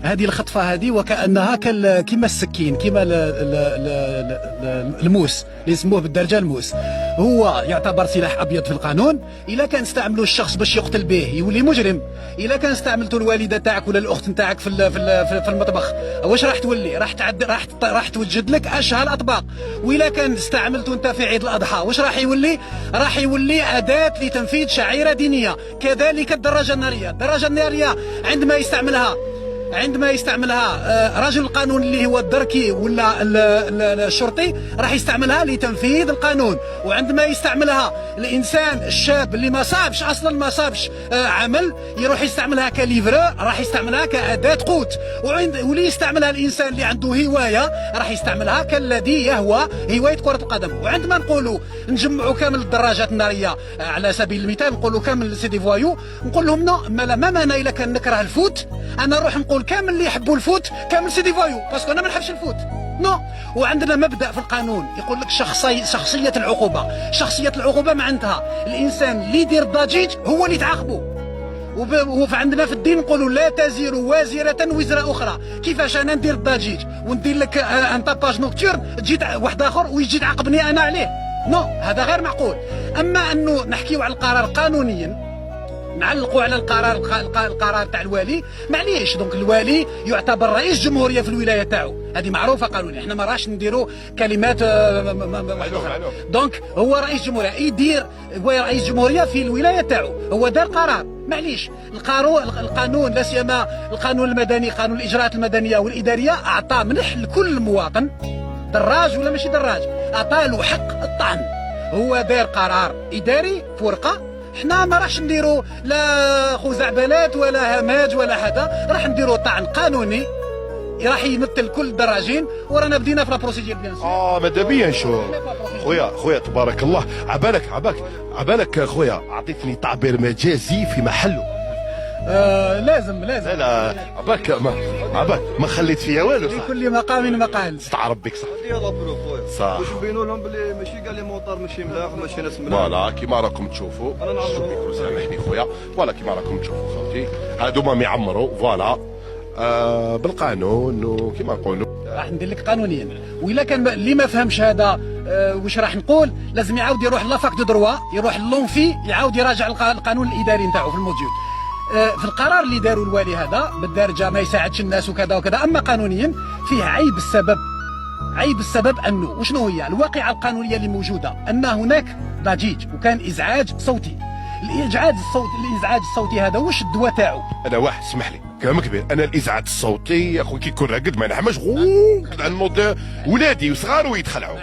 هذه الخطفه هذه وكانها كما السكين، كما الموس اللي يسموه بالدرجه الموس. هو يعتبر سلاح ابيض في القانون. الا كان استعملوا الشخص باش يقتل به يولي مجرم. الا كان استعملتوا الوالده تاعك ولا الاخت نتاعك في المطبخ، واش راح تولي؟ راح توجد لك اشهى الاطباق. والا كان استعملته انت في عيد الاضحى، واش راح يولي؟ راح يولي اداه لتنفيذ شعيره دينيه. كذلك الدراجه الناريه عندما يستعملها رجل القانون اللي هو الدركي ولا الشرطي، راح يستعملها لتنفيذ القانون. وعندما يستعملها الانسان الشاب اللي ما صابش عمل، يروح يستعملها كليفرو، راح يستعملها كأداة قوت. واللي يستعملها الانسان اللي عنده هوايه، راح يستعملها كالذي يهوى هوايه كره القدم. وعندما نقولوا نجمعوا كامل الدراجات الناريه على سبيل المثال، نقولوا كامل سي دي فوايو، نقول لهم نو، ما معنى الا كان نكره الفوت انا نروح نقول كامل اللي يحبوا الفوت كامل سي دي فوايو، باسكو انا ما نحبش الفوت. نو. وعندنا مبدا في القانون يقول لك شخصيه العقوبه معناتها الانسان اللي يدير الضجيج هو اللي تعاقبه. وعندنا في الدين نقولوا لا تزر وازره وزر اخرى. كيفاش انا ندير الضجيج وندير لك ان تاباج نوكتور، تجي واحد اخر ويجي تعاقبني انا عليه؟ نو، هذا غير معقول. اما انه نحكيو على القرار قانونيا، نعلقوا على القرار تاع الوالي، معليش. دونك الوالي يعتبر رئيس جمهوريه في الولايه تاعو، هذه معروفه قانونيا. احنا ما راش نديروا كلمات دونك هو رئيس جمهوريه، هو رئيس جمهوريه في الولايه تاعو، هو دار قرار. معليش، القانون لا سيما القانون المدني، قانون الاجراءات المدنيه والاداريه، اعطى منح لكل مواطن دراج ولا ماشي دراج، اعطى له حق الطعن. هو دار قرار اداري في ورقه، حنا ما راحش نديروا لا خزعبلات ولا هماج ولا حدا، راح نديروا طعن قانوني راح يمثل كل الدراجين. ورانا بدينا في لا بروسيدير بيان سور. ماذا بيا نشوف خويا تبارك الله. عبالك خويا اعطيتني تعبير مجازي في محله. لازم لا عباك ما خليت فيا والو. في كل مقام مقال. استعرب بك صح. هذا بروف خويا صح. واش نبينوا لهم بلي ماشي كاع لي موطار ماشي ملاح وماشي ناس ملاح. فوالا كيما راكم تشوفوا. انا نعمروا. سامحني خويا، فوالا كيما راكم تشوفوا خوتي، هادوما يعمروا فوالا بالقانون وكيما نقولوا. راح ندير لك قانونيا. والا كان اللي ما فهمش هذا واش راح نقول، لازم يعاود يروح لافاك دو دروا، يروح لونفي، يعاود يراجع القانون الاداري نتاعو في الموجود. في القرار اللي داروا الوالي هذا بالدارجه ما يساعدش الناس وكذا وكذا، اما قانونيا فيه عيب السبب انه وشنو هي الواقعه القانونيه اللي موجوده، ان هناك ضجيج وكان ازعاج صوتي. الازعاج الصوتي هذا واش الدواء تاعو؟ انا واحد اسمح لي كلام كبير، انا الازعاج الصوتي يا اخوي كي يكون راقد ما نحماش نوض ولادي وصغار ويتخلعوا.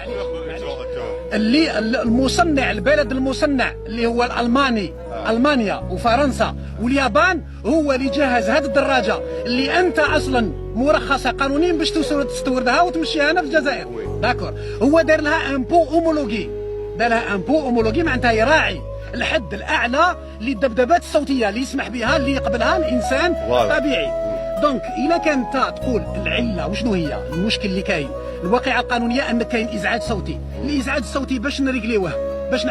اللي المصنع، البلد المصنع اللي هو الالماني، المانيا وفرنسا واليابان، هو اللي جهز هذه الدراجه اللي انت اصلا مرخصه قانونيا باش تستوردها وتمشيها هنا في الجزائر. داكور. هو دار لها امبو اومولوجي، معناتها يراعي الحد الاعلى للذبذبات الصوتيه اللي يسمح بها، اللي يقبلها الانسان طبيعي. دونك الا كانت تقول العله وشنو هي المشكل اللي كاين، الواقعه القانونيه ان كاين ازعاج صوتي. الازعاج الصوتي باش نريقليوه، باش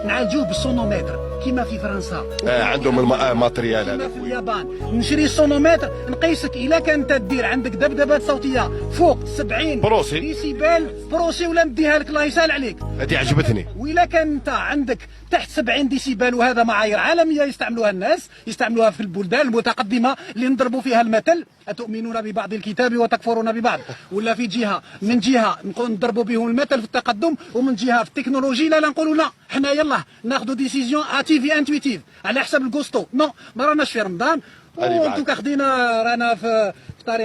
نعالجوه بالسونومتر كيما في فرنسا. عندهم الماتريال هذا. في اليابان نشري السونومتر نقيسك. الا كانت تدير عندك ذبذبات صوتيه فوق 70 بروسي ديسيبل بروسي، ولا نديها لك الله يسهل عليك. هذه عجبتني. والا كان انت عندك تحت 70 ديسيبل، وهذا معايير عالميه يستعملوها الناس، يستعملوها في البلدان المتقدمه اللي نضربوا فيها المثل، أتؤمنون ببعض الكتاب وتكفرون ببعض. ولا في جهه من جهه نضربوا بهم المثل في التقدم، ومن جهه في التكنولوجي لا نقولوا لا حنا يلا ناخذوا ديسيزيون اتيفي انتويتيف على حساب الكوستو. نو، ما راناش في رمضان، وانتم كاخدين رانا في طريق